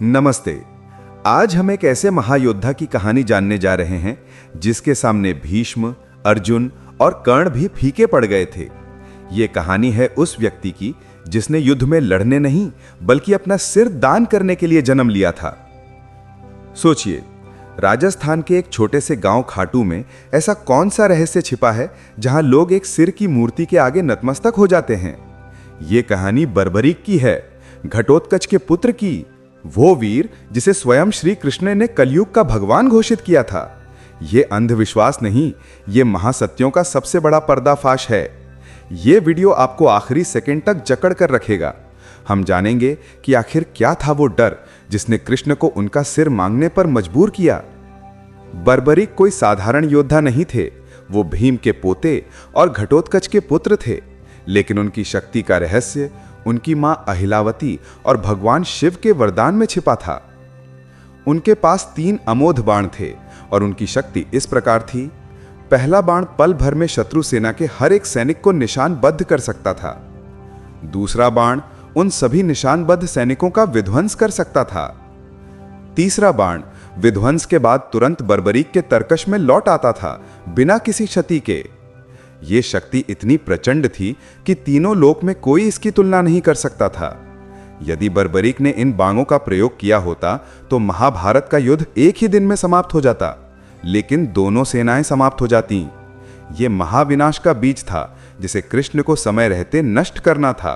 नमस्ते। आज हम एक ऐसे महायोद्धा की कहानी जानने जा रहे हैं जिसके सामने भीष्म, अर्जुन और कर्ण भी फीके पड़ गए थे। ये कहानी है उस व्यक्ति की जिसने युद्ध में लड़ने नहीं बल्कि अपना सिर दान करने के लिए जन्म लिया था। सोचिए, राजस्थान के एक छोटे से गांव खाटू में ऐसा कौन सा रहस्य छिपा है जहां लोग एक सिर की मूर्ति के आगे नतमस्तक हो जाते हैं। ये कहानी बर्बरीक की है, घटोत्कच के पुत्र की, वो वीर जिसे स्वयं श्री कृष्ण ने कलयुग का भगवान घोषित किया था। ये अंधविश्वास नहीं, ये महासत्यों का सबसे बड़ा पर्दाफाश है। ये वीडियो आपको आखिरी सेकंड तक जकड़ कर रखेगा। हम जानेंगे कि आखिर क्या था वो डर जिसने कृष्ण को उनका सिर मांगने पर मजबूर किया। बर्बरीक कोई साधारण योद्धा नहीं थे, वो भीम के पोते और घटोत्कच के पुत्र थे। लेकिन उनकी शक्ति का रहस्य उनकी मां अहिलावती और भगवान शिव के वरदान में छिपा था। उनके पास 3 अमोघ बाण थे और उनकी शक्ति इस प्रकार थी। पहला बाण पल भर में शत्रु सेना के हर एक सैनिक को निशानबद्ध कर सकता था। दूसरा बाण उन सभी निशानबद्ध सैनिकों का विध्वंस कर सकता था। तीसरा बाण विध्वंस के बाद तुरंत बर्बरीक के तरकश में लौट आता था, बिना किसी क्षति के। ये शक्ति इतनी प्रचंड थी कि तीनों लोक में कोई इसकी तुलना नहीं कर सकता था। यदि बर्बरीक ने इन बाणों का प्रयोग किया होता तो महाभारत का युद्ध एक ही दिन में समाप्त हो जाता, लेकिन दोनों सेनाएं समाप्त हो जाती। ये महाविनाश का बीज था जिसे कृष्ण को समय रहते नष्ट करना था।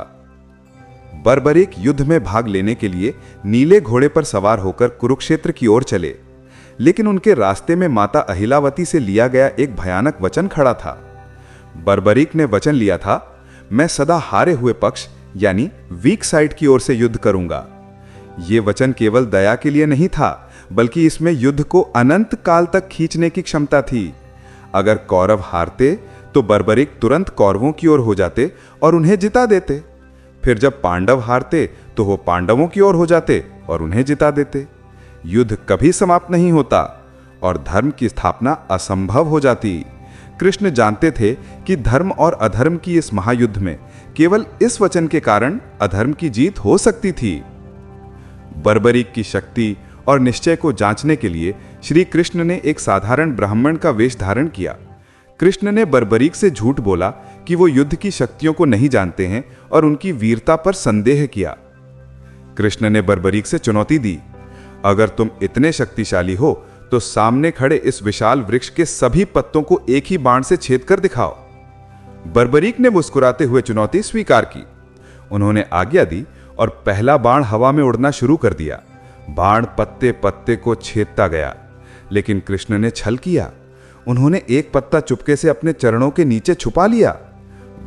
बर्बरीक युद्ध में भाग लेने के लिए नीले घोड़े पर सवार होकर कुरुक्षेत्र की ओर चले, लेकिन उनके रास्ते में माता अहिलावती से लिया गया एक भयानक वचन खड़ा था। बर्बरीक ने वचन लिया था, मैं सदा हारे हुए पक्ष यानी वीक साइड की ओर से युद्ध करूंगा। यह वचन केवल दया के लिए नहीं था, बल्कि इसमें युद्ध को अनंत काल तक खींचने की क्षमता थी। अगर कौरव हारते तो बर्बरीक तुरंत कौरवों की ओर हो जाते और उन्हें जिता देते। फिर जब पांडव हारते तो वो पांडवों की ओर हो जाते और उन्हें जिता देते। युद्ध कभी समाप्त नहीं होता और धर्म की स्थापना असंभव हो जाती। कृष्ण जानते थे कि धर्म और अधर्म की इस महायुद्ध में केवल इस वचन के कारण अधर्म की जीत हो सकती थी। बर्बरीक की शक्ति और निश्चय को जांचने के लिए श्री कृष्ण ने एक साधारण ब्राह्मण का वेश धारण किया। कृष्ण ने बर्बरीक से झूठ बोला कि वो युद्ध की शक्तियों को नहीं जानते हैं और उनकी वीरता पर संदेह किया। कृष्ण ने बर्बरीक से चुनौती दी, अगर तुम इतने शक्तिशाली हो तो सामने खड़े इस विशाल वृक्ष के सभी पत्तों को एक ही बाण से छेद कर दिखाओ। बर्बरीक ने मुस्कुराते हुए चुनौती स्वीकार की। उन्होंने आज्ञा दी और पहला बाण हवा में उड़ना शुरू कर दिया। बाण पत्ते पत्ते को छेदता गया, लेकिन कृष्ण ने छल किया। उन्होंने एक पत्ता चुपके से अपने चरणों के नीचे छुपा लिया।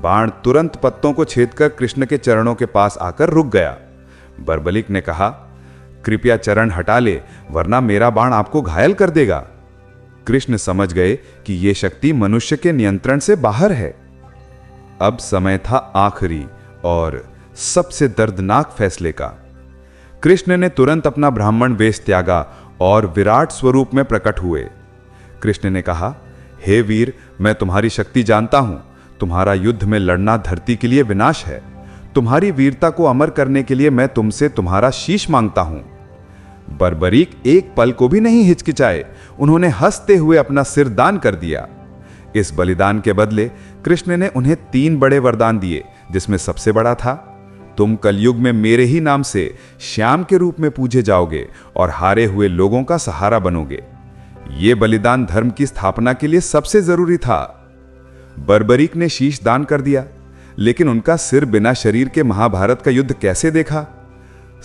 बाण तुरंत पत्तों को छेदकर कृष्ण के चरणों के पास आकर रुक गया। बर्बरीक ने कहा, कृपया चरण हटा ले, वरना मेरा बाण आपको घायल कर देगा। कृष्ण समझ गए कि यह शक्ति मनुष्य के नियंत्रण से बाहर है। अब समय था आखिरी और सबसे दर्दनाक फैसले का। कृष्ण ने तुरंत अपना ब्राह्मण वेश त्यागा और विराट स्वरूप में प्रकट हुए। कृष्ण ने कहा, हे वीर, मैं तुम्हारी शक्ति जानता हूं। तुम्हारा युद्ध में लड़ना धरती के लिए विनाश है। तुम्हारी वीरता को अमर करने के लिए मैं तुमसे तुम्हारा शीश मांगता हूं। बर्बरीक एक पल को भी नहीं हिचकिचाए। उन्होंने हंसते हुए अपना सिर दान कर दिया। इस बलिदान के बदले कृष्ण ने उन्हें 3 बड़े वरदान दिए, जिसमें सबसे बड़ा था, तुम कलयुग में मेरे ही नाम से श्याम के रूप में पूजे जाओगे और हारे हुए लोगों का सहारा बनोगे। यह बलिदान धर्म की स्थापना के लिए सबसे जरूरी था। बर्बरीक ने शीश दान कर दिया, लेकिन उनका सिर बिना शरीर के महाभारत का युद्ध कैसे देखा?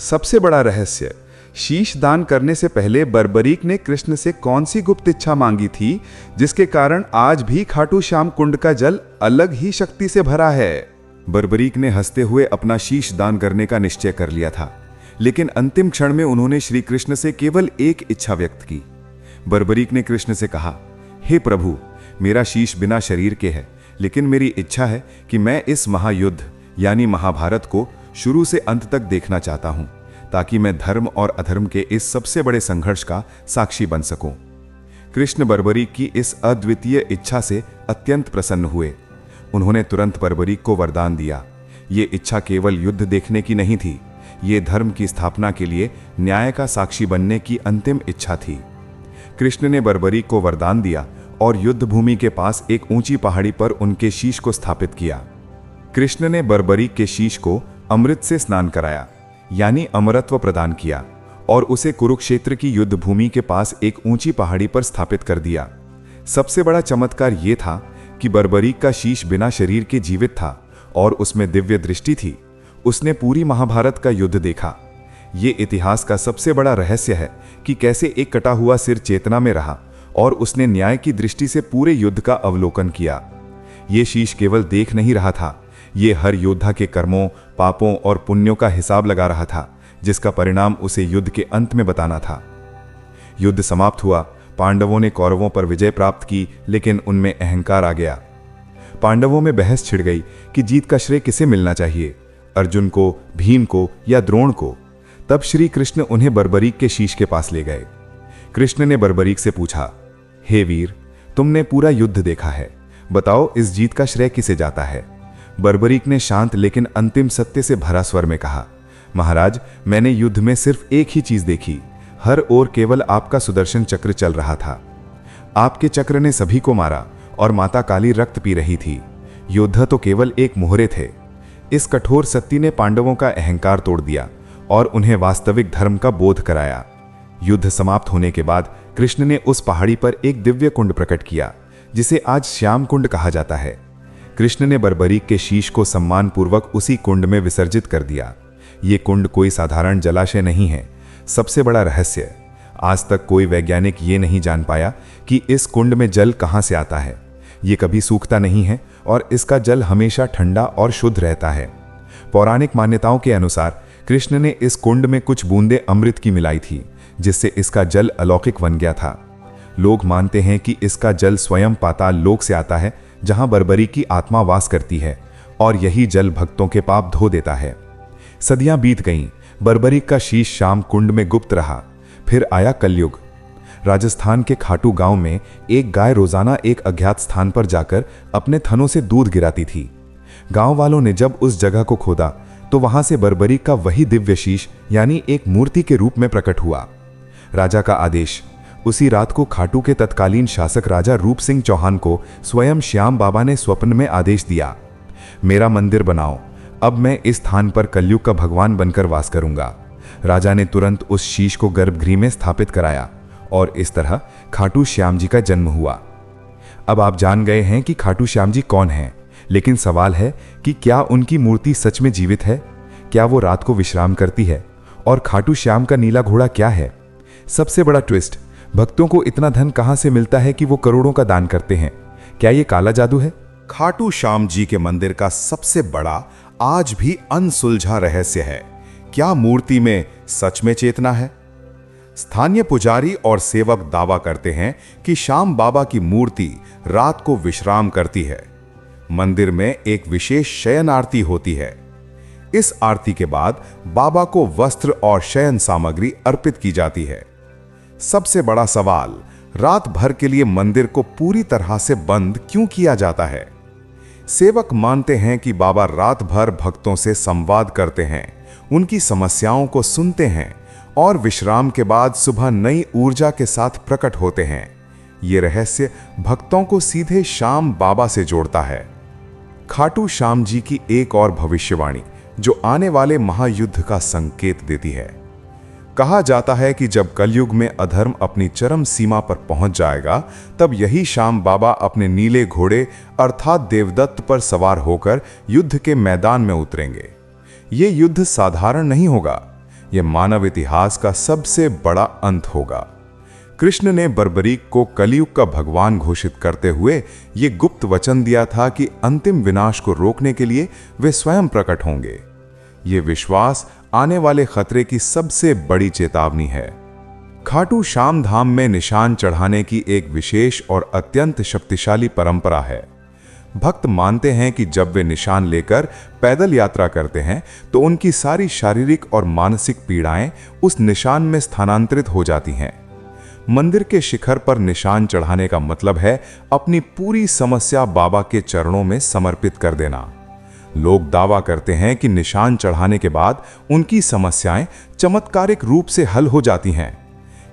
सबसे बड़ा रहस्य, शीश दान करने से पहले बर्बरीक ने कृष्ण से कौन सी गुप्त इच्छा मांगी थी जिसके कारण आज भी खाटू श्याम कुंड का जल अलग ही शक्ति से भरा है। बर्बरीक ने हंसते हुए अपना शीश दान करने का निश्चय कर लिया था, लेकिन अंतिम क्षण में उन्होंने श्री कृष्ण से केवल एक इच्छा व्यक्त की। बर्बरीक ने कृष्ण से कहा, हे प्रभु, मेरा शीश बिना शरीर के है, लेकिन मेरी इच्छा है कि मैं इस महायुद्ध यानी महाभारत को शुरू से अंत तक देखना चाहता हूं, ताकि मैं धर्म और अधर्म के इस सबसे बड़े संघर्ष का साक्षी बन सकूं। कृष्ण बर्बरीक की इस अद्वितीय इच्छा से अत्यंत प्रसन्न हुए। उन्होंने तुरंत बर्बरीक को वरदान दिया। ये इच्छा केवल युद्ध देखने की नहीं थी, ये धर्म की स्थापना के लिए न्याय का साक्षी बनने की अंतिम इच्छा थी। कृष्ण ने बर्बरीक को वरदान दिया और युद्ध भूमि के पास एक ऊंची पहाड़ी पर उनके शीश को स्थापित किया। कृष्ण ने बर्बरीक के शीश को अमृत से स्नान कराया, यानी अमरत्व प्रदान किया, और उसे कुरुक्षेत्र की युद्ध भूमि के पास एक ऊंची पहाड़ी पर स्थापित कर दिया। सबसे बड़ा चमत्कार यह था कि बर्बरीक का शीश बिना शरीर के जीवित था और उसमें दिव्य दृष्टि थी। उसने पूरी महाभारत का युद्ध देखा। ये इतिहास का सबसे बड़ा रहस्य है कि कैसे एक कटा हुआ सिर चेतना में रहा और उसने न्याय की दृष्टि से पूरे युद्ध का अवलोकन किया। ये शीश केवल देख नहीं रहा था, ये हर योद्धा के कर्मों, पापों और पुण्यों का हिसाब लगा रहा था, जिसका परिणाम उसे युद्ध के अंत में बताना था। युद्ध समाप्त हुआ। पांडवों ने कौरवों पर विजय प्राप्त की, लेकिन उनमें अहंकार आ गया। पांडवों में बहस छिड़ गई कि जीत का श्रेय किसे मिलना चाहिए, अर्जुन को, भीम को या द्रोण को। तब श्री कृष्ण उन्हें बर्बरीक के शीश के पास ले गए। कृष्ण ने बर्बरीक से पूछा, हे वीर, तुमने पूरा युद्ध देखा है, बताओ इस जीत का श्रेय किसे जाता है। बर्बरीक ने शांत लेकिन अंतिम सत्य से भरा स्वर में कहा, महाराज, मैंने युद्ध में सिर्फ एक ही चीज देखी, हर ओर केवल आपका सुदर्शन चक्र चल रहा था। आपके चक्र ने सभी को मारा और माता काली रक्त पी रही थी। योद्धा तो केवल एक मोहरे थे। इस कठोर सत्य ने पांडवों का अहंकार तोड़ दिया और उन्हें वास्तविक धर्म का बोध कराया। युद्ध समाप्त होने के बाद कृष्ण ने उस पहाड़ी पर एक दिव्य कुंड प्रकट किया, जिसे आज श्याम कुंड कहा जाता है। कृष्ण ने बर्बरीक के शीश को सम्मानपूर्वक उसी कुंड में विसर्जित कर दिया। ये कुंड कोई साधारण जलाशय नहीं है। सबसे बड़ा रहस्य, आज तक कोई वैज्ञानिक ये नहीं जान पाया कि इस कुंड में जल कहां से आता है। ये कभी सूखता नहीं है और इसका जल हमेशा ठंडा और शुद्ध रहता है। पौराणिक मान्यताओं के अनुसार कृष्ण ने इस कुंड में कुछ बूंदें अमृत की मिलाई थी, जिससे इसका जल अलौकिक बन गया था। लोग मानते हैं कि इसका जल स्वयं पाताल लोक से आता है, जहां बर्बरीक की आत्मा वास करती है, और यही जल भक्तों के पाप धो देता है। सदियां बीत गईं, बर्बरीक का शीश शाम कुंड में गुप्त रहा। फिर आया कलयुग। राजस्थान के खाटू गांव में एक गाय रोजाना एक अज्ञात स्थान पर जाकर अपने थनों से दूध गिराती थी। गांव वालों ने जब उस जगह को खोदा तो वहां से बर्बरीक का वही दिव्य शीश यानी एक मूर्ति के रूप में प्रकट हुआ। राजा का आदेश। उसी रात को खाटू के तत्कालीन शासक राजा रूप सिंह चौहान को स्वयं श्याम बाबा ने स्वप्न में आदेश दिया, मेरा मंदिर बनाओ, अब मैं इस स्थान पर कलयुग का भगवान बनकर वास करूंगा। राजा ने तुरंत उस शीश को गर्भगृह में स्थापित कराया और इस तरह खाटू श्याम जी का जन्म हुआ। अब आप जान गए हैं कि खाटू श्याम जी कौन हैं, लेकिन सवाल है कि क्या उनकी मूर्ति सच में जीवित है? क्या वो रात को विश्राम करती है? और खाटू श्याम का नीला घोड़ा क्या है? सबसे बड़ा ट्विस्ट, भक्तों को इतना धन कहां से मिलता है कि वो करोड़ों का दान करते हैं? क्या ये काला जादू है? खाटू श्याम जी के मंदिर का सबसे बड़ा आज भी अनसुलझा रहस्य है, क्या मूर्ति में सच में चेतना है? स्थानीय पुजारी और सेवक दावा करते हैं कि श्याम बाबा की मूर्ति रात को विश्राम करती है। मंदिर में एक विशेष शयन आरती होती है। इस आरती के बाद बाबा को वस्त्र और शयन सामग्री अर्पित की जाती है। सबसे बड़ा सवाल, रात भर के लिए मंदिर को पूरी तरह से बंद क्यों किया जाता है? सेवक मानते हैं कि बाबा रात भर भक्तों से संवाद करते हैं, उनकी समस्याओं को सुनते हैं और विश्राम के बाद सुबह नई ऊर्जा के साथ प्रकट होते हैं। ये रहस्य भक्तों को सीधे श्याम बाबा से जोड़ता है। खाटू श्याम जी की एक और भविष्यवाणी जो आने वाले महायुद्ध का संकेत देती है। कहा जाता है कि जब कलयुग में अधर्म अपनी चरम सीमा पर पहुंच जाएगा, तब यही श्याम बाबा अपने नीले घोड़े अर्थात देवदत्त पर सवार होकर युद्ध के मैदान में उतरेंगे। ये युद्ध साधारण नहीं होगा, यह मानव इतिहास का सबसे बड़ा अंत होगा। कृष्ण ने बर्बरीक को कलयुग का भगवान घोषित करते हुए ये गुप्त वचन दिया था कि अंतिम विनाश को रोकने के लिए वे स्वयं प्रकट होंगे। ये विश्वास आने वाले खतरे की सबसे बड़ी चेतावनी है। खाटू श्याम धाम में निशान चढ़ाने की एक विशेष और अत्यंत शक्तिशाली परंपरा है। भक्त मानते हैं कि जब वे निशान लेकर पैदल यात्रा करते हैं तो उनकी सारी शारीरिक और मानसिक पीड़ाएं उस निशान में स्थानांतरित हो जाती हैं। मंदिर के शिखर पर निशान चढ़ाने का मतलब है अपनी पूरी समस्या बाबा के चरणों में समर्पित कर देना। लोग दावा करते हैं कि निशान चढ़ाने के बाद उनकी समस्याएं चमत्कारिक रूप से हल हो जाती हैं।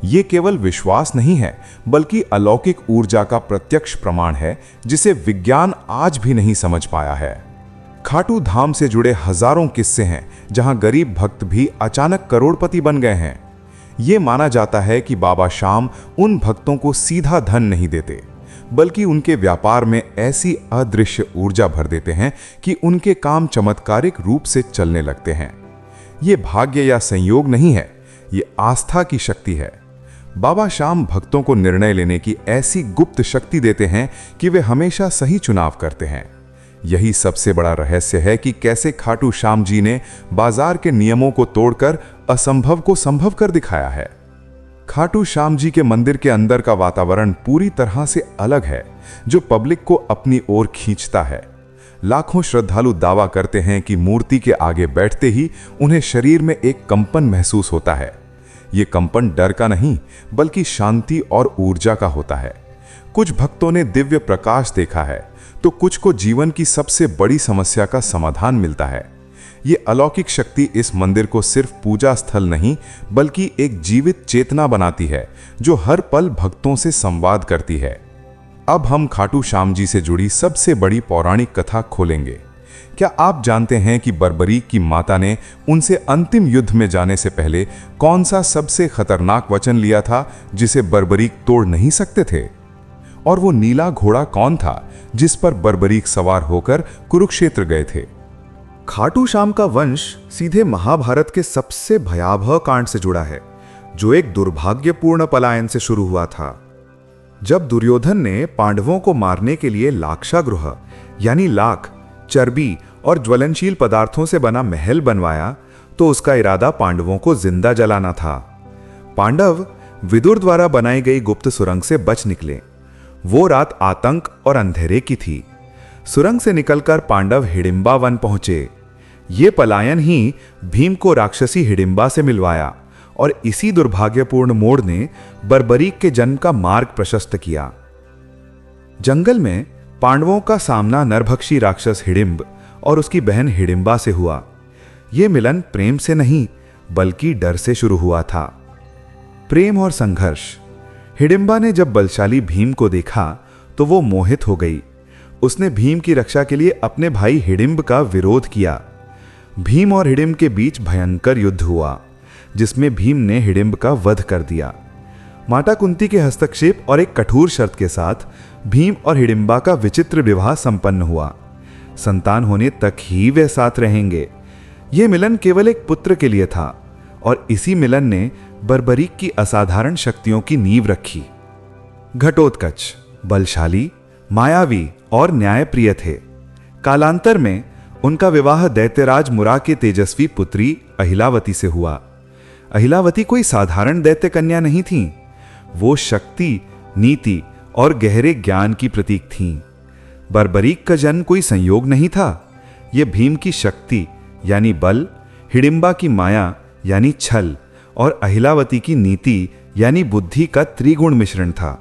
ये केवल विश्वास नहीं है, बल्कि अलौकिक ऊर्जा का प्रत्यक्ष प्रमाण है, जिसे विज्ञान आज भी नहीं समझ पाया है। खाटू धाम से जुड़े हजारों किस्से हैं जहां गरीब भक्त भी अचानक करोड़पति बन गए हैं। ये माना जाता है कि बाबा श्याम उन भक्तों को सीधा धन नहीं देते, बल्कि उनके व्यापार में ऐसी अदृश्य ऊर्जा भर देते हैं कि उनके काम चमत्कारिक रूप से चलने लगते हैं। ये भाग्य या संयोग नहीं है, ये आस्था की शक्ति है। बाबा श्याम भक्तों को निर्णय लेने की ऐसी गुप्त शक्ति देते हैं कि वे हमेशा सही चुनाव करते हैं। यही सबसे बड़ा रहस्य है कि कैसे खाटू श्याम जी ने बाजार के नियमों को तोड़कर असंभव को संभव कर दिखाया है। खाटू श्याम जी के मंदिर के अंदर का वातावरण पूरी तरह से अलग है, जो पब्लिक को अपनी ओर खींचता है। लाखों श्रद्धालु दावा करते हैं कि मूर्ति के आगे बैठते ही उन्हें शरीर में एक कंपन महसूस होता है। ये कंपन डर का नहीं, बल्कि शांति और ऊर्जा का होता है। कुछ भक्तों ने दिव्य प्रकाश देखा है, तो कुछ को जीवन की सबसे बड़ी समस्या का समाधान मिलता है। ये अलौकिक शक्ति इस मंदिर को सिर्फ पूजा स्थल नहीं, बल्कि एक जीवित चेतना बनाती है, जो हर पल भक्तों से संवाद करती है। अब हम खाटू श्याम जी से जुड़ी सबसे बड़ी पौराणिक कथा खोलेंगे। क्या आप जानते हैं कि बर्बरीक की माता ने उनसे अंतिम युद्ध में जाने से पहले कौन सा सबसे खतरनाक वचन लिया था, जिसे बर्बरीक तोड़ नहीं सकते थे? और वो नीला घोड़ा कौन था जिस पर बर्बरीक सवार होकर कुरुक्षेत्र गए थे? खाटू श्याम का वंश सीधे महाभारत के सबसे भयावह कांड से जुड़ा है, जो एक दुर्भाग्यपूर्ण पलायन से शुरू हुआ था। जब दुर्योधन ने पांडवों को मारने के लिए लाक्षागृह यानी लाख, चर्बी और ज्वलनशील पदार्थों से बना महल बनवाया, तो उसका इरादा पांडवों को जिंदा जलाना था। पांडव विदुर द्वारा बनाई गई गुप्त सुरंग से बच निकले। वो रात आतंक और अंधेरे की थी। सुरंग से निकलकर पांडव हिडिंबा वन पहुंचे। ये पलायन ही भीम को राक्षसी हिडिंबा से मिलवाया, और इसी दुर्भाग्यपूर्ण मोड़ ने बर्बरीक के जन्म का मार्ग प्रशस्त किया। जंगल में पांडवों का सामना नरभक्षी राक्षस हिडिंब और उसकी बहन हिडिंबा से हुआ। यह मिलन प्रेम से नहीं, बल्कि डर से शुरू हुआ था। प्रेम और संघर्ष। हिडिंबा ने जब बलशाली भीम को देखा तो वो मोहित हो गई। उसने भीम की रक्षा के लिए अपने भाई हिडिंब का विरोध किया। भीम और हिडिंब के बीच भयंकर युद्ध हुआ, जिसमें भीम ने हिडिंब का वध कर दिया। माता कुंती के हस्तक्षेप और एक कठोर शर्त के साथ भीम और हिडिंबा का विचित्र विवाह संपन्न हुआ। संतान होने तक ही वे साथ रहेंगे। यह मिलन केवल एक पुत्र के लिए था, और इसी मिलन ने बर्बरीक की असाधारण शक्तियों की नींव रखी। घटोत्कच बलशाली, मायावी और न्यायप्रिय थे। कालांतर में उनका विवाह दैत्यराज मुरा के तेजस्वी पुत्री अहिलावती से हुआ। अहिलावती कोई साधारण दैत्य कन्या नहीं थी। वो शक्ति, नीति और गहरे ज्ञान की प्रतीक थीं। बर्बरीक का जन्म कोई संयोग नहीं था। यह भीम की शक्ति यानी बल, हिडिंबा की माया यानी छल और अहिलावती की नीति यानी बुद्धि का त्रिगुण मिश्रण था।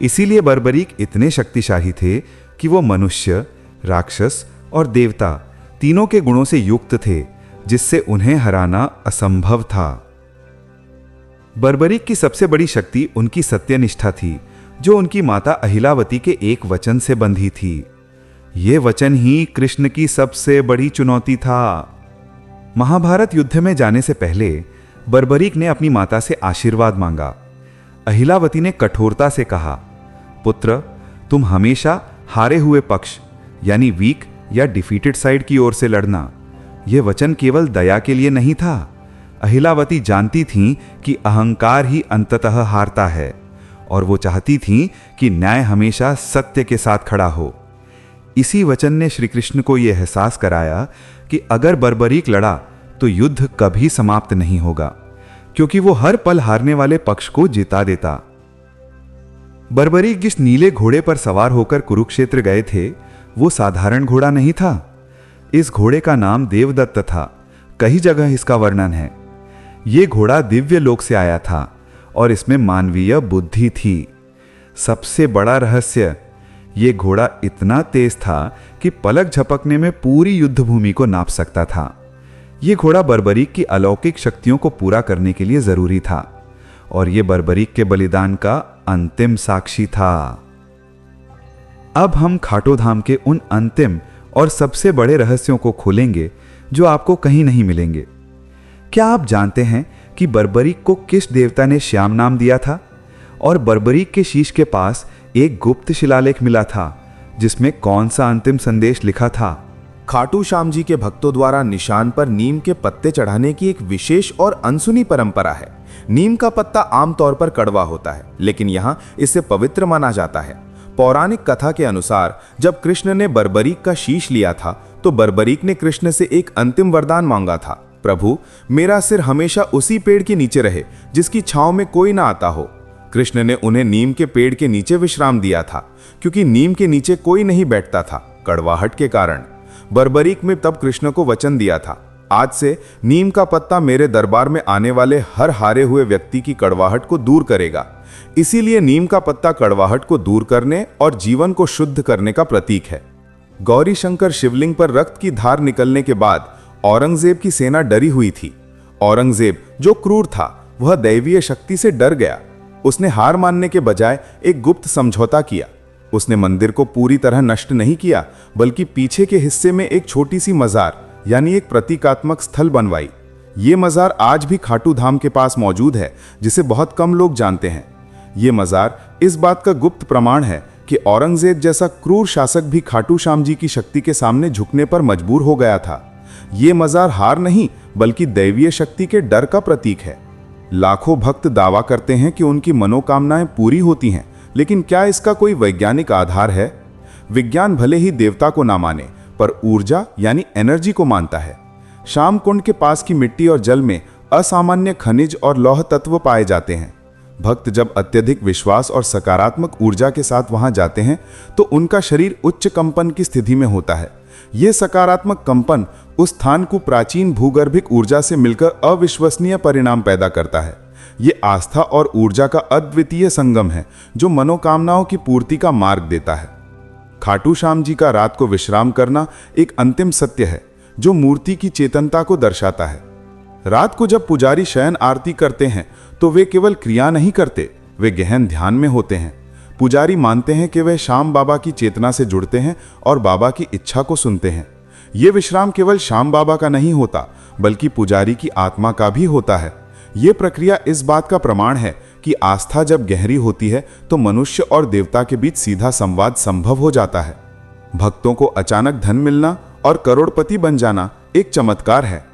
इसीलिए बर्बरीक इतने शक्तिशाली थे कि वो मनुष्य, राक्षस और देवता तीनों के गुणों से युक्त थे, जिससे उन्हें हराना असंभव था। बर्बरीक की सबसे बड़ी शक्ति उनकी सत्यनिष्ठा थी, जो उनकी माता अहिलावती के एक वचन से बंधी थी। यह वचन ही कृष्ण की सबसे बड़ी चुनौती था। महाभारत युद्ध में जाने से पहले बर्बरीक ने अपनी माता से आशीर्वाद मांगा। अहिलावती ने कठोरता से कहा, पुत्र, तुम हमेशा हारे हुए पक्ष यानी वीक या डिफीटेड साइड की ओर से लड़ना। यह वचन केवल दया के लिए नहीं था। अहिलावती जानती थीं कि अहंकार ही अंततः हारता है, और वो चाहती थीं कि न्याय हमेशा सत्य के साथ खड़ा हो। इसी वचन ने श्री कृष्ण को यह एहसास कराया कि अगर बर्बरीक लड़ा तो युद्ध कभी समाप्त नहीं होगा, क्योंकि वो हर पल हारने वाले पक्ष को जिता देता। बर्बरीक जिस नीले घोड़े पर सवार होकर कुरुक्षेत्र गए थे, वो साधारण घोड़ा नहीं था। इस घोड़े का नाम देवदत्त था। कई जगह इसका वर्णन है। ये घोड़ा दिव्य लोक से आया था और इसमें मानवीय बुद्धि थी। सबसे बड़ा रहस्य, ये घोड़ा इतना तेज था कि पलक झपकने में पूरी युद्ध भूमि को नाप सकता था। ये घोड़ा बर्बरीक की अलौकिक शक्तियों को पूरा करने के लिए जरूरी था और ये बर्बरीक के बलिदान का अंतिम साक्षी था। अब हम खाटू धाम के उन अंतिम और सबसे बड़े रहस्यों को खोलेंगे जो आपको कहीं नहीं मिलेंगे। क्या आप जानते हैं कि बर्बरीक को किस देवता ने श्याम नाम दिया था? और बर्बरीक के शीश के पास एक गुप्त शिलालेख मिला था जिसमें कौन सा अंतिम संदेश लिखा था? खाटू श्याम जी के भक्तों द्वारा निशान पर नीम के पत्ते चढ़ाने की एक विशेष और अनसुनी परंपरा है। नीम का पत्ता आमतौर पर कड़वा होता है, लेकिन यहाँ इसे पवित्र माना जाता है। पौराणिक कथा के अनुसार जब कृष्ण ने बर्बरीक का शीश लिया था तो बर्बरीक ने कृष्ण से एक अंतिम वरदान मांगा था, प्रभु मेरा सिर हमेशा उसी पेड़ के नीचे रहे जिसकी छांव में कोई ना आता हो। कृष्ण ने उन्हें नीम के पेड़ के नीचे विश्राम दिया था क्योंकि नीम के नीचे कोई नहीं बैठता था कड़वाहट के कारण। बर्बरीक में तब कृष्ण को वचन दिया था, आज से नीम का पत्ता मेरे दरबार में आने वाले हर हारे हुए व्यक्ति की कड़वाहट को दूर करेगा। इसीलिए नीम का पत्ता कड़वाहट को दूर करने और जीवन को शुद्ध करने का प्रतीक है। गौरी शंकर शिवलिंग पर रक्त की धार निकलने के बाद औरंगजेब की सेना डरी हुई थी। औरंगजेब जो क्रूर था वह दैवीय शक्ति से डर गया। उसने हार मानने के बजाय एक गुप्त समझौता किया। उसने मंदिर को पूरी तरह नष्ट नहीं किया, बल्कि पीछे के हिस्से में एक छोटी सी मजार यानी एक प्रतीकात्मक स्थल बनवाई। ये मजार आज भी खाटू धाम के पास मौजूद है, जिसे बहुत कम लोग जानते हैं। ये मजार इस बात का गुप्त प्रमाण है कि औरंगजेब जैसा क्रूर शासक भी खाटू श्याम जी की शक्ति के सामने झुकने पर मजबूर हो गया था। ये मजार हार नहीं बल्कि दैवीय शक्ति के डर का प्रतीक है। लाखों भक्त दावा करते हैं कि उनकी मनोकामनाएं पूरी होती हैं, लेकिन क्या इसका कोई वैज्ञानिक आधार है? विज्ञान भले ही देवता को ना माने, पर ऊर्जा यानी एनर्जी को मानता है। श्याम कुंड के पास की मिट्टी और जल में असामान्य खनिज और लौह तत्व पाए जाते हैं। भक्त जब अत्यधिक विश्वास और सकारात्मक ऊर्जा के साथ वहां जाते हैं तो उनका शरीर उच्च कंपन की स्थिति में होता है। यह सकारात्मक कंपन उस स्थान को प्राचीन भूगर्भिक ऊर्जा से मिलकर अविश्वसनीय परिणाम पैदा करता है। ये आस्था और ऊर्जा का अद्वितीय संगम है जो मनोकामनाओं की पूर्ति का मार्ग देता है। खाटू श्याम जी का रात को विश्राम करना एक अंतिम सत्य है जो मूर्ति की चेतनता को दर्शाता है। रात को जब पुजारी शयन आरती करते हैं तो वे केवल क्रिया नहीं करते, वे गहन ध्यान में होते हैं। पुजारी मानते हैं कि वे श्याम बाबा की चेतना से जुड़ते हैं और बाबा की इच्छा को सुनते हैं। ये विश्राम केवल श्याम बाबा का नहीं होता, बल्कि पुजारी की आत्मा का भी होता है। ये प्रक्रिया इस बात का प्रमाण है कि आस्था जब गहरी होती है तो मनुष्य और देवता के बीच सीधा संवाद संभव हो जाता है। भक्तों को अचानक धन मिलना और करोड़पति बन जाना एक चमत्कार है।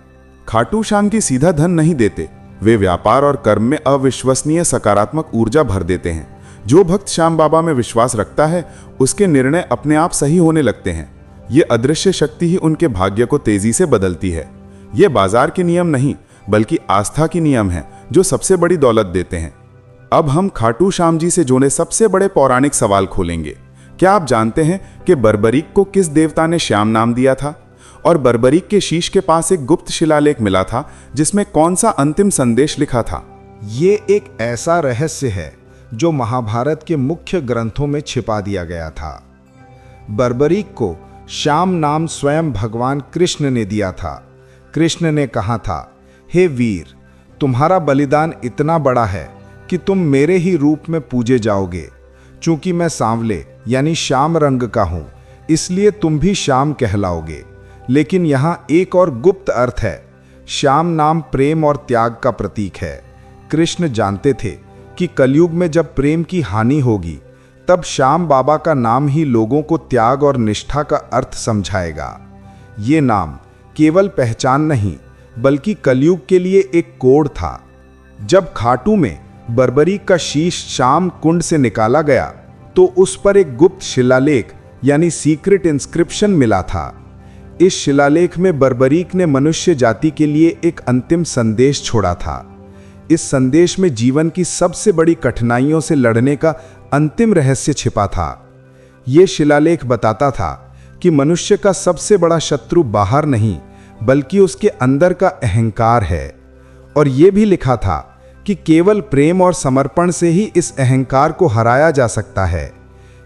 खाटू श्याम की सीधा धन नहीं देते, वे व्यापार और कर्म में अविश्वसनीय सकारात्मक ऊर्जा भर देते हैं। जो भक्त श्याम बाबा में विश्वास रखता है उसके निर्णय अपने आप सही होने लगते हैं। ये अदृश्य शक्ति ही उनके भाग्य को तेजी से बदलती है। ये बाजार के नियम नहीं बल्कि आस्था की नियम है जो सबसे बड़ी दौलत देते हैं। अब हम खाटू श्याम जी से जुड़े सबसे बड़े पौराणिक सवाल खोलेंगे। क्या आप जानते हैं कि बर्बरीक को किस देवता ने श्याम नाम दिया था? और बर्बरीक के शीश के पास एक गुप्त शिलालेख मिला था जिसमें कौन सा अंतिम संदेश लिखा था? ये एक ऐसा रहस्य है जो महाभारत के मुख्य ग्रंथों में छिपा दिया गया था। बर्बरीक को श्याम नाम स्वयं भगवान कृष्ण ने दिया था। कृष्ण ने कहा था, हे वीर, तुम्हारा बलिदान इतना बड़ा है कि तुम मेरे ही रूप में पूजे जाओगे। चूंकि मैं सांवले यानी श्याम रंग का हूं, इसलिए तुम भी श्याम कहलाओगे। लेकिन यहां एक और गुप्त अर्थ है। श्याम नाम प्रेम और त्याग का प्रतीक है। कृष्ण जानते थे कि कलयुग में जब प्रेम की हानि होगी तब श्याम बाबा का नाम ही लोगों को त्याग और निष्ठा का अर्थ समझाएगा। ये नाम केवल पहचान नहीं बल्कि कलयुग के लिए एक कोड था। जब खाटू में बर्बरीक का शीश श्याम कुंड से निकाला गया तो उस पर एक गुप्त शिलालेख यानी सीक्रेट इंस्क्रिप्शन मिला था। इस शिलालेख में बर्बरीक ने मनुष्य जाति के लिए एक अंतिम संदेश छोड़ा था। इस संदेश में जीवन की सबसे बड़ी कठिनाइयों से लड़ने का अंतिम रहस्य छिपा था। यह शिलालेख बताता था कि मनुष्य का सबसे बड़ा शत्रु बाहर नहीं बल्कि उसके अंदर का अहंकार है। और यह भी लिखा था कि केवल प्रेम और समर्पण से ही इस अहंकार को हराया जा सकता है।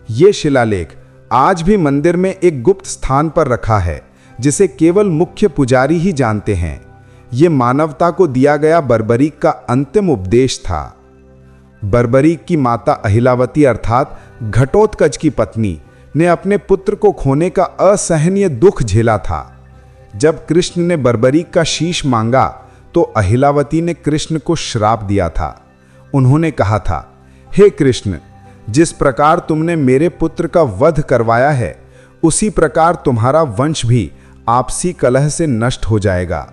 यह शिलालेख आज भी मंदिर में एक गुप्त स्थान पर रखा है जिसे केवल मुख्य पुजारी ही जानते हैं। ये मानवता को दिया गया बर्बरीक का अंतिम उपदेश था। बर्बरीक की माता अहिलावती अर्थात घटोत्कच की पत्नी ने अपने पुत्र को खोने का असहनीय दुख झेला था। जब कृष्ण ने बर्बरीक का शीश मांगा तो अहिलावती ने कृष्ण को श्राप दिया था। उन्होंने कहा था, हे कृष्ण, जिस प्रकार तुमने मेरे पुत्र का वध करवाया है उसी प्रकार तुम्हारा वंश भी आपसी कलह से नष्ट हो जाएगा।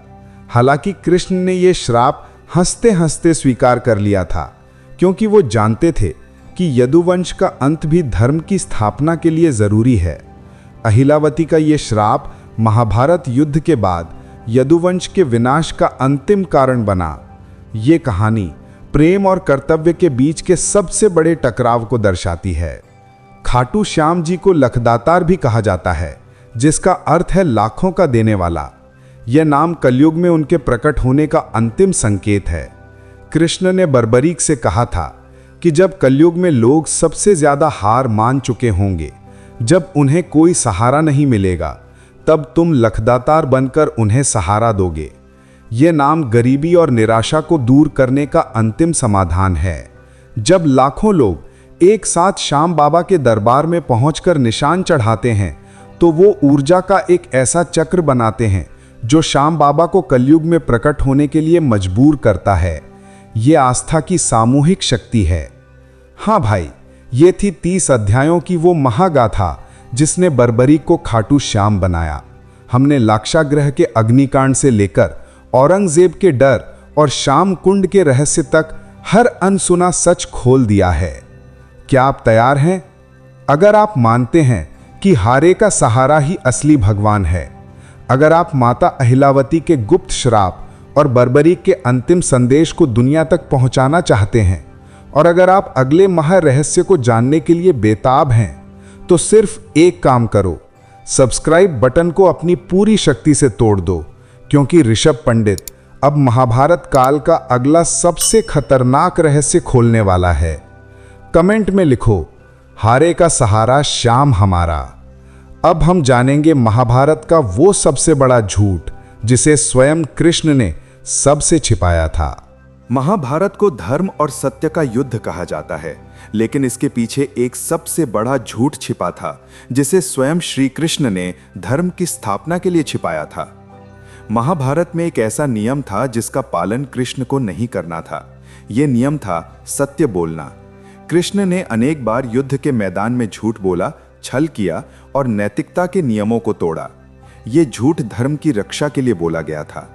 हालांकि कृष्ण ने यह श्राप हंसते हंसते स्वीकार कर लिया था, क्योंकि वो जानते थे कि यदुवंश का अंत भी धर्म की स्थापना के लिए जरूरी है। अहिलावती का यह श्राप महाभारत युद्ध के बाद यदुवंश के विनाश का अंतिम कारण बना। ये कहानी प्रेम और कर्तव्य के बीच के सबसे बड़े टकराव को दर्शाती है। खाटू श्याम जी को लखदातार भी कहा जाता है, जिसका अर्थ है लाखों का देने वाला। यह नाम कलयुग में उनके प्रकट होने का अंतिम संकेत है। कृष्ण ने बर्बरीक से कहा था कि जब कलयुग में लोग सबसे ज्यादा हार मान चुके होंगे, जब उन्हें कोई सहारा नहीं मिलेगा, तब तुम लखदातार बनकर उन्हें सहारा दोगे। यह नाम गरीबी और निराशा को दूर करने का अंतिम समाधान है। जब लाखों लोग एक साथ श्याम बाबा के दरबार में पहुंचकर निशान चढ़ाते हैं तो वो ऊर्जा का एक ऐसा चक्र बनाते हैं जो श्याम बाबा को कलयुग में प्रकट होने के लिए मजबूर करता है। ये आस्था की सामूहिक शक्ति है। हाँ भाई, ये थी 30 अध्यायों की वो महागाथा जिसने बर्बरीक को खाटू श्याम बनाया। हमने लाक्षागृह के अग्निकांड से लेकर औरंगजेब के डर और श्याम कुंड के रहस्य तक हर अनसुना सच खोल दिया है। क्या आप तैयार हैं? अगर आप मानते हैं कि हारे का सहारा ही असली भगवान है, अगर आप माता अहिलावती के गुप्त श्राप और बर्बरीक के अंतिम संदेश को दुनिया तक पहुंचाना चाहते हैं, और अगर आप अगले महारहस्य को जानने के लिए बेताब हैं, तो सिर्फ एक काम करो, सब्सक्राइब बटन को अपनी पूरी शक्ति से तोड़ दो, क्योंकि ऋषभ पंडित अब महाभारत काल का अगला सबसे खतरनाक रहस्य खोलने वाला है। कमेंट में लिखो, हारे का सहारा श्याम हमारा। अब हम जानेंगे महाभारत का वो सबसे बड़ा झूठ जिसे स्वयं कृष्ण ने सबसे छिपाया था। महाभारत को धर्म और सत्य का युद्ध कहा जाता है, लेकिन इसके पीछे एक सबसे बड़ा झूठ छिपा था जिसे स्वयं श्री कृष्ण ने धर्म की स्थापना के लिए छिपाया था। महाभारत में एक ऐसा नियम था जिसका पालन कृष्ण को नहीं करना था। यह नियम था सत्य बोलना। कृष्ण ने अनेक बार युद्ध के मैदान में झूठ बोला, छल किया और नैतिकता के नियमों को तोड़ा। यह झूठ धर्म की रक्षा के लिए बोला गया था।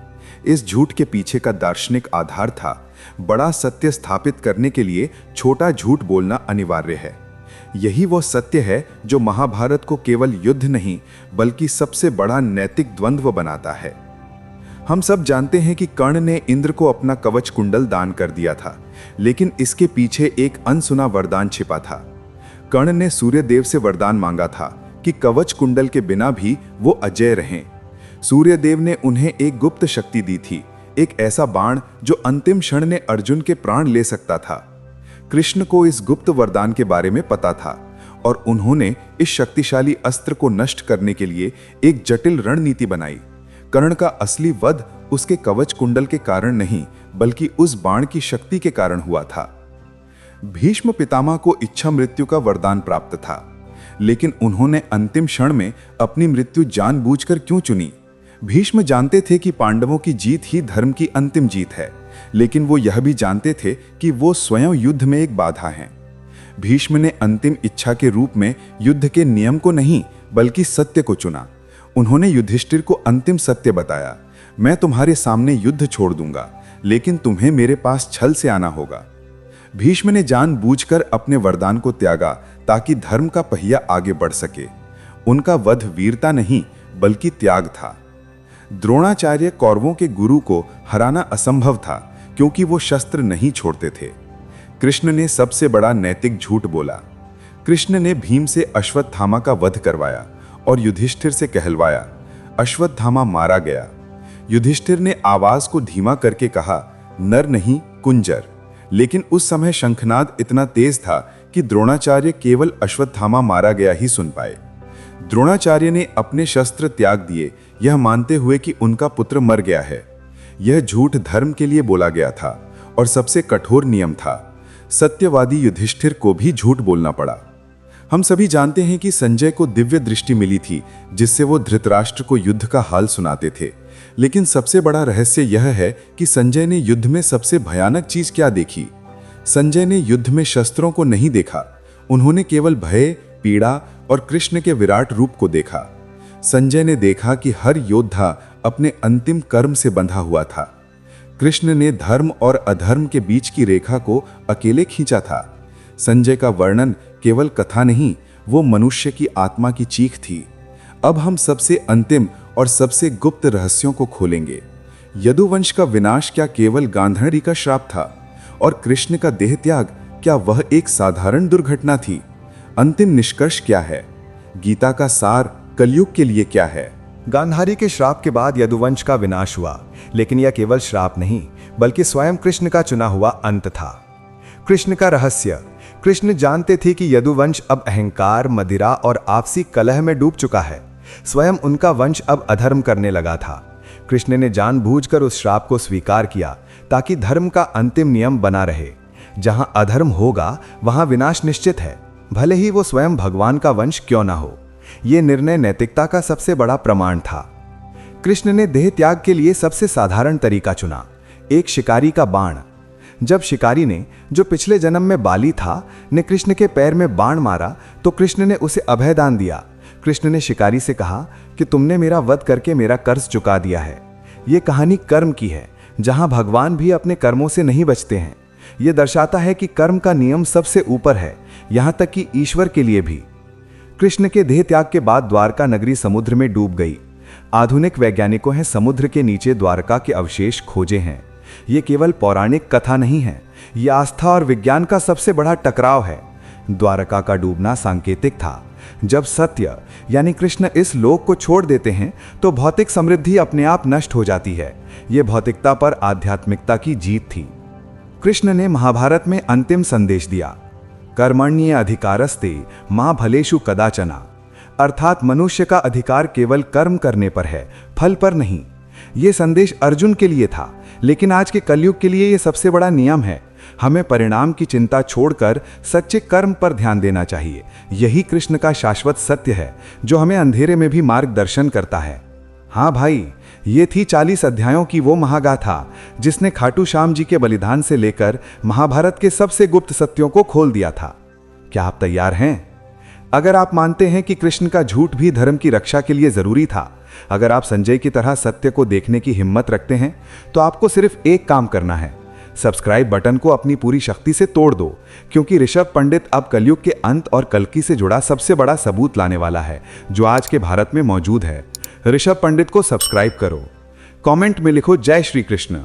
इस झूठ के पीछे का दार्शनिक आधार था, बड़ा सत्य स्थापित करने के लिए छोटा झूठ बोलना अनिवार्य है। यही वो सत्य है जो महाभारत को केवल युद्ध नहीं बल्कि सबसे बड़ा नैतिक द्वंद्व बनाता है। हम सब जानते हैं कि कर्ण ने इंद्र को अपना कवच कुंडल दान कर दिया था, लेकिन इसके पीछे एक अनसुना वरदान छिपा था। कर्ण ने सूर्यदेव से वरदान मांगा था कि कवच कुंडल के बिना भी वो अजय रहें। सूर्यदेव ने उन्हें एक गुप्त शक्ति दी थी, एक ऐसा बाण जो अंतिम क्षण में अर्जुन के प्राण ले सकता था। कृष्ण को इस गुप्त वरदान के बारे में पता था और उन्होंने इस शक्तिशाली अस्त्र को नष्ट करने के लिए एक जटिल रणनीति बनाई। कर्ण का असली वध उसके कवच कुंडल के कारण नहीं बल्कि उस बाण की शक्ति के कारण हुआ था। भीष्म पितामह को इच्छा मृत्यु का वरदान प्राप्त था, लेकिन उन्होंने अंतिम क्षण में अपनी मृत्यु जानबूझकर क्यों चुनी? भीष्म जानते थे कि पांडवों की जीत ही धर्म की अंतिम जीत है, लेकिन वो यह भी जानते थे कि वो स्वयं युद्ध में एक बाधा हैं। भीष्म ने अंतिम इच्छा के रूप में युद्ध के नियम को नहीं बल्कि सत्य को चुना। उन्होंने युधिष्ठिर को अंतिम सत्य बताया, मैं तुम्हारे सामने युद्ध छोड़ दूंगा, लेकिन तुम्हें मेरे पास छल से आना होगा। भीष्म ने जानबूझकर अपने वरदान को त्यागा ताकि धर्म का पहिया आगे बढ़ सके। उनका वध वीरता नहीं बल्कि त्याग था। द्रोणाचार्य कौरवों के गुरु को हराना असंभव था क्योंकि वो शस्त्र नहीं छोड़ते थे। कृष्ण ने सबसे बड़ा नैतिक झूठ बोला। कृष्ण ने भीम से अश्वत्थामा का वध करवाया और युधिष्ठिर से कहलवाया। अश्वत्थामा मारा गया। युधिष्ठिर ने आवाज को धीमा करके कहा, नर नहीं कुंजर। लेकिन उस समय शंखनाद इतना तेज था कि द्रोणाचार्य केवल अश्वत्थामा मारा गया ही सुन पाए। द्रोणाचार्य ने अपने शस्त्र त्याग दिए, यह मानते हुए कि उनका पुत्र मर गया है। यह झूठ धर्म के लिए बोला गया था और सबसे कठोर नियम था। सत्यवादी युधिष्ठिर को भी झूठ बोलना पड़ा। हम सभी जानते हैं कि संजय को दिव्य दृष्टि मिली थी, जिससे वो धृतराष्ट्र को युद्ध का हाल सुनाते थे। लेकिन सबसे बड़ा रहस्य यह है कि संजय ने युद्ध में सबसे भयानक चीज क्या देखी। संजय ने युद्ध में शस्त्रों को नहीं देखा, उन्होंने केवल भय, पीड़ा और कृष्ण के विराट रूप को देखा। संजय ने देखा कि हर योद्धा अपने अंतिम कर्म से बंधा हुआ था। कृष्ण ने धर्म और अधर्म के बीच की रेखा को अकेले खींचा था। संजय का वर्णन केवल कथा नहीं, वो मनुष्य की आत्मा की चीख थी। अब हम सबसे अंतिम और सबसे गुप्त रहस्यों को खोलेंगे। यदुवंश का विनाश क्या केवल गांधारी का श्राप था? और कृष्ण का देह त्याग क्या वह एक साधारण दुर्घटना थी? अंतिम निष्कर्ष क्या है? गीता का सार कलयुग के लिए क्या है? गांधारी के श्राप के बाद यदुवंश का विनाश हुआ, लेकिन यह केवल श्राप नहीं, बल्कि स्वयं कृष्ण का चुना हुआ अंत था। कृष्ण का रहस्य। कृष्ण जानते थे कि यदुवंश अब अहंकार, मदिरा और आपसी कलह में डूब चुका है। स्वयं उनका वंश अब अधर्म करने लगा था। कृष्ण ने जानबूझकर उस श्राप को स्वीकार किया ताकि धर्म का अंतिम नियम बना रहे। जहां अधर्म होगा वहां विनाश निश्चित है, भले ही वो स्वयं भगवान का वंश क्यों ना हो। यह निर्णय नैतिकता का सबसे बड़ा प्रमाण था। कृष्ण ने देह त्याग के लिए सबसे साधारण तरीका चुना, एक शिकारी का बाण। जब शिकारी ने, जो पिछले जन्म में बाली था, ने कृष्ण के पैर में बाण मारा तो कृष्ण ने उसे अभयदान दिया। कृष्ण ने शिकारी से कहा कि तुमने मेरा वध करके मेरा कर्ज चुका दिया है। यह कहानी कर्म की है, जहां भगवान भी अपने कर्मों से नहीं बचते हैं। यह दर्शाता है कि कर्म का नियम सबसे ऊपर है, यहां तक कि ईश्वर के लिए भी। कृष्ण के देह त्याग के बाद द्वारका नगरी समुद्र में डूब गई। आधुनिक वैज्ञानिकों ने समुद्र के नीचे द्वारका के अवशेष खोजे हैं। यह केवल पौराणिक कथा नहीं है, यह आस्था और विज्ञान का सबसे बड़ा टकराव है। द्वारका का डूबना सांकेतिक था। जब सत्य यानी कृष्ण इस लोक को छोड़ देते हैं तो भौतिक समृद्धि अपने आप नष्ट हो जाती है। यह भौतिकता पर आध्यात्मिकता की जीत थी। कृष्ण ने महाभारत में अंतिम संदेश दिया, कर्मण्य अधिकारस्ते मां फलेषु कदाचना, अर्थात मनुष्य का अधिकार केवल कर्म करने पर है, फल पर नहीं। यह संदेश अर्जुन के लिए था, लेकिन आज के कलयुग के लिए यह सबसे बड़ा नियम है। हमें परिणाम की चिंता छोड़कर सच्चे कर्म पर ध्यान देना चाहिए। यही कृष्ण का शाश्वत सत्य है, जो हमें अंधेरे में भी मार्गदर्शन करता है। हाँ भाई, ये थी 40 अध्यायों की वो महागाथा जिसने खाटू श्याम जी के बलिदान से लेकर महाभारत के सबसे गुप्त सत्यों को खोल दिया था। क्या आप तैयार हैं? अगर आप मानते हैं कि कृष्ण का झूठ भी धर्म की रक्षा के लिए जरूरी था, अगर आप संजय की तरह सत्य को देखने की हिम्मत रखते हैं, तो आपको सिर्फ एक काम करना है, सब्सक्राइब बटन को अपनी पूरी शक्ति से तोड़ दो, क्योंकि ऋषभ पंडित अब कलयुग के अंत और कल्कि से जुड़ा सबसे बड़ा सबूत लाने वाला है, जो आज के भारत में मौजूद है। ऋषभ पंडित को सब्सक्राइब करो, कमेंट में लिखो जय श्री कृष्ण।